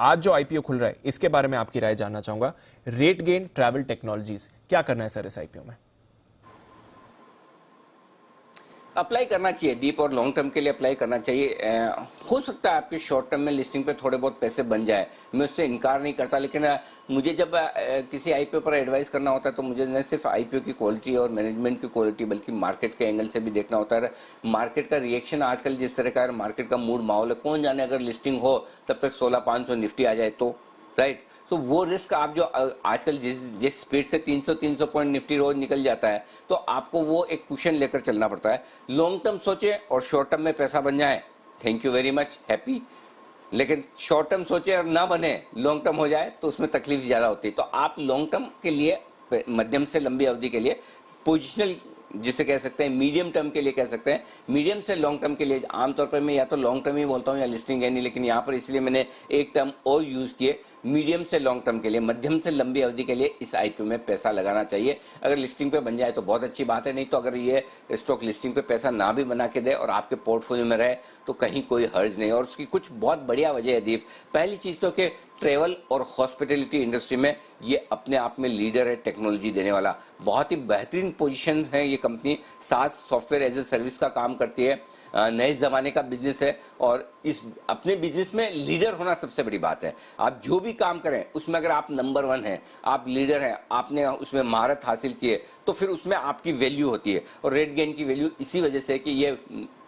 आज जो आईपीओ खुल रहा है इसके बारे में आपकी राय जानना चाहूंगा। रेटगेन ट्रैवल टेक्नोलॉजीज, क्या करना है सर इस आईपीओ में? अप्लाई करना चाहिए, डीप और लॉन्ग टर्म के लिए अप्लाई करना चाहिए। हो सकता है आपके शॉर्ट टर्म में लिस्टिंग पे थोड़े बहुत पैसे बन जाए, मैं उससे इनकार नहीं करता, लेकिन मुझे जब किसी आईपीओ पर एडवाइस करना होता है तो मुझे न सिर्फ आईपीओ की क्वालिटी और मैनेजमेंट की क्वालिटी बल्कि मार्केट के एंगल से भी देखना होता है। मार्केट का रिएक्शन आजकल जिस तरह का है, मार्केट का मूड माहौल है, कौन जाने अगर लिस्टिंग हो तब तक 16,500 निफ्टी आ जाए तो, राइट। तो वो रिस्क आप जो आजकल जिस स्पीड से 300 पॉइंट निफ्टी रोज निकल जाता है, तो आपको वो एक कुशन लेकर चलना पड़ता है। लॉन्ग टर्म सोचे और शॉर्ट टर्म में पैसा बन जाए, thank you very much, happy. लेकिन शॉर्ट टर्म सोचे और ना बने, लॉन्ग टर्म हो जाए तो उसमें तकलीफ ज्यादा होती है। तो आप लॉन्ग टर्म के लिए, मध्यम से लंबी अवधि के लिए पोजिशनल जिसे कह सकते हैं, मीडियम टर्म के लिए कह सकते हैं, मीडियम से लॉन्ग टर्म के लिए आमतौर पर मैं या तो लॉन्ग टर्म ही बोलता हूँ या लिस्टिंग है नहीं, लेकिन यहाँ पर इसलिए मैंने एक टर्म और यूज किए। मीडियम से लॉन्ग टर्म के लिए, मध्यम से लंबी अवधि के लिए इस आईपीओ में पैसा लगाना चाहिए। अगर लिस्टिंग पे बन जाए तो बहुत अच्छी बात है, नहीं तो अगर ये स्टॉक लिस्टिंग पे पैसा ना भी बना के दे और आपके पोर्टफोलियो में रहे तो कहीं कोई हर्ज नहीं। और उसकी कुछ बहुत बढ़िया वजह है दीप। पहली चीज तो कि ट्रेवल और हॉस्पिटैलिटी इंडस्ट्री में ये अपने आप में लीडर है, टेक्नोलॉजी देने वाला, बहुत ही बेहतरीन पोजीशन है ये कंपनी। साथ सॉफ्टवेयर एज ए सर्विस का काम करती है, नए जमाने का बिजनेस है और इस अपने बिजनेस में लीडर होना सबसे बड़ी बात है। आप जो भी काम करें उसमें अगर आप नंबर 1 हैं, आप लीडर हैं, आपने उसमें महारत हासिल की है, तो फिर उसमें आपकी वैल्यू होती है। और रेटगेन की वैल्यू इसी वजह से है कि ये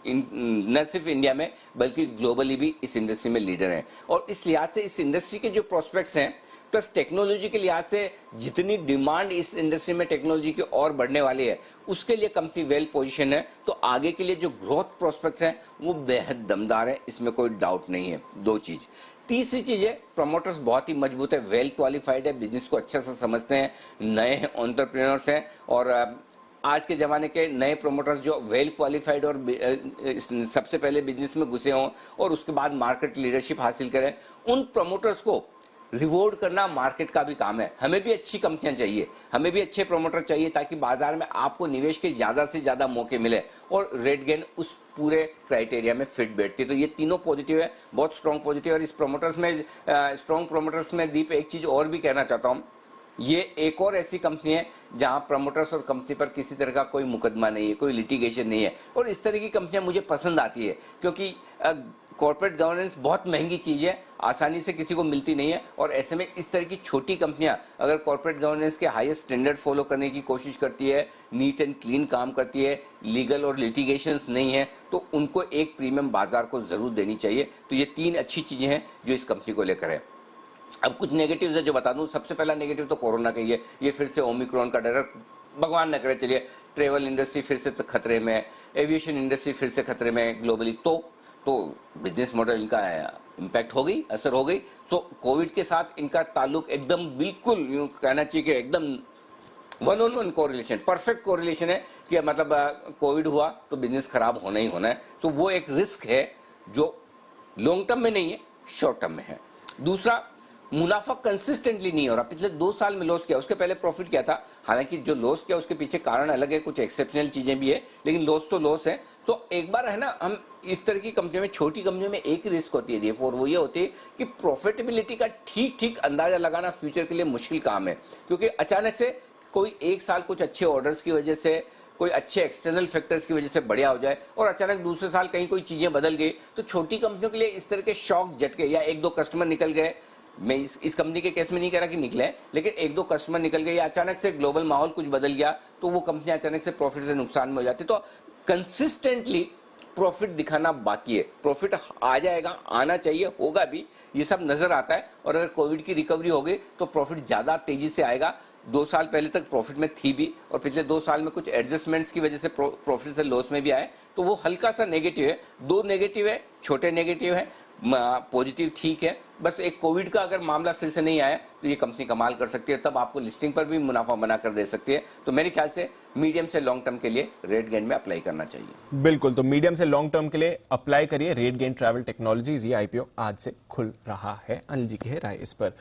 न सिर्फ इंडिया में बल्कि ग्लोबली भी इस इंडस्ट्री में लीडर हैं। और इस लिहाज से इस इंडस्ट्री के जो प्रोस्पेक्ट्स हैं, प्लस टेक्नोलॉजी के लिहाज से जितनी डिमांड इस इंडस्ट्री में टेक्नोलॉजी की और बढ़ने वाली है, उसके लिए कंपनी वेल पोजीशन है। तो आगे के लिए जो ग्रोथ प्रोस्पेक्ट्स हैं वो बेहद दमदार है, इसमें कोई डाउट नहीं है। दो चीज। तीसरी चीज है, प्रमोटर्स बहुत ही मजबूत है, वेल क्वालिफाइड है, बिजनेस को अच्छे से समझते हैं, नए एंटरप्रेन्योर्स हैं। और आज के जमाने के नए प्रोमोटर्स जो वेल क्वालिफाइड और सबसे पहले बिजनेस में घुसे हों और उसके बाद मार्केट लीडरशिप हासिल करें, उन प्रोमोटर्स को रिवॉर्ड करना मार्केट का भी काम है। हमें भी अच्छी कंपनियां चाहिए, हमें भी अच्छे प्रोमोटर चाहिए, ताकि बाजार में आपको निवेश के ज्यादा से ज्यादा मौके मिले। और रेटगेन उस पूरे क्राइटेरिया में फिट बैठती है। तो ये तीनों पॉजिटिव है, बहुत स्ट्रॉन्ग पॉजिटिव। और इस प्रोमोटर्स में, स्ट्रॉन्ग प्रोमोटर्स में दीप एक चीज और भी कहना चाहता हूं, ये एक और ऐसी कंपनी है जहां प्रमोटर्स और कंपनी पर किसी तरह का कोई मुकदमा नहीं है, कोई लिटिगेशन नहीं है। और इस तरह की कंपनियां मुझे पसंद आती है, क्योंकि कॉर्पोरेट गवर्नेंस बहुत महंगी चीज है, आसानी से किसी को मिलती नहीं है। और ऐसे में इस तरह की छोटी कंपनियां अगर कॉर्पोरेट गवर्नेंस के हाईएस्ट स्टैंडर्ड फॉलो करने की कोशिश करती है, नीट एंड क्लीन काम करती है, लीगल और लिटिगेशंस नहीं है, तो उनको एक प्रीमियम बाजार को जरूर देनी चाहिए। तो ये 3 अच्छी चीजें हैं जो इस कंपनी को लेकर है। अब कुछ नेगेटिव्स है जो बता दूं। सबसे पहला नेगेटिव तो कोरोना का ही है, ये फिर से ओमिक्रॉन का डर, भगवान न करे चलिए ट्रेवल इंडस्ट्री फिर से खतरे में, एविएशन इंडस्ट्री फिर से खतरे में ग्लोबली, तो बिजनेस मॉडल इनका इम्पैक्ट हो गई, असर हो गई। तो कोविड के साथ इनका ताल्लुक एकदम बिल्कुल यूं कहना चाहिए कि एकदम 1-on-1 कोरिलेशन, परफेक्ट कोरिलेशन है कि मतलब कोविड हुआ तो बिजनेस खराब होना ही होना है। तो वो एक रिस्क है जो लॉन्ग टर्म में नहीं है, शॉर्ट टर्म में है। दूसरा, मुनाफा कंसिस्टेंटली नहीं हो रहा। पिछले 2 साल में लॉस किया, उसके पहले प्रॉफिट किया था। हालांकि जो लॉस किया उसके पीछे कारण अलग है, कुछ एक्सेप्शनल चीजें भी है, लेकिन लॉस तो लॉस है। तो एक बार है ना, हम इस तरह की कंपनियों में, छोटी कंपनियों में एक रिस्क होती है और वो ये होती है कि प्रॉफिटेबिलिटी का ठीक अंदाजा लगाना फ्यूचर के लिए मुश्किल काम है। क्योंकि अचानक से कोई एक साल कुछ अच्छे ऑर्डर्स की वजह से, कोई अच्छे एक्सटर्नल फैक्टर्स की वजह से बढ़िया हो जाए और अचानक दूसरे साल कहीं कोई चीजें बदल गई, तो छोटी कंपनियों के लिए इस तरह के शॉक झटके, या 1-2 कस्टमर निकल गए, मैं इस कंपनी के केस में नहीं कह रहा कि निकले, लेकिन 1-2 कस्टमर निकल गए या अचानक से ग्लोबल माहौल कुछ बदल गया, तो वो कंपनी अचानक से प्रॉफिट से नुकसान में हो जाती। तो कंसिस्टेंटली प्रॉफिट दिखाना बाकी है। प्रॉफिट आ जाएगा, आना चाहिए, होगा भी, ये सब नजर आता है। और अगर कोविड की रिकवरी हो गई तो प्रॉफिट ज्यादा तेजी से आएगा। 2 साल पहले तक प्रॉफिट में थी भी, और पिछले 2 साल में कुछ एडजस्टमेंट्स की वजह से प्रॉफिट से लॉस में भी आए, तो वो हल्का सा नेगेटिव है। 2 नेगेटिव है, छोटे नेगेटिव है, पॉजिटिव ठीक है। बस एक कोविड का अगर मामला फिर से नहीं आया तो ये कंपनी कमाल कर सकती है, तब आपको लिस्टिंग पर भी मुनाफा बनाकर दे सकती है। तो मेरे ख्याल से मीडियम से लॉन्ग टर्म के लिए रेटगेन में अप्लाई करना चाहिए। बिल्कुल, तो मीडियम से लॉन्ग टर्म के लिए अप्लाई करिए रेटगेन ट्रैवल टेक्नोलॉजीज। ये आईपीओ आज से खुल रहा है। अनिल जी की है राय इस पर।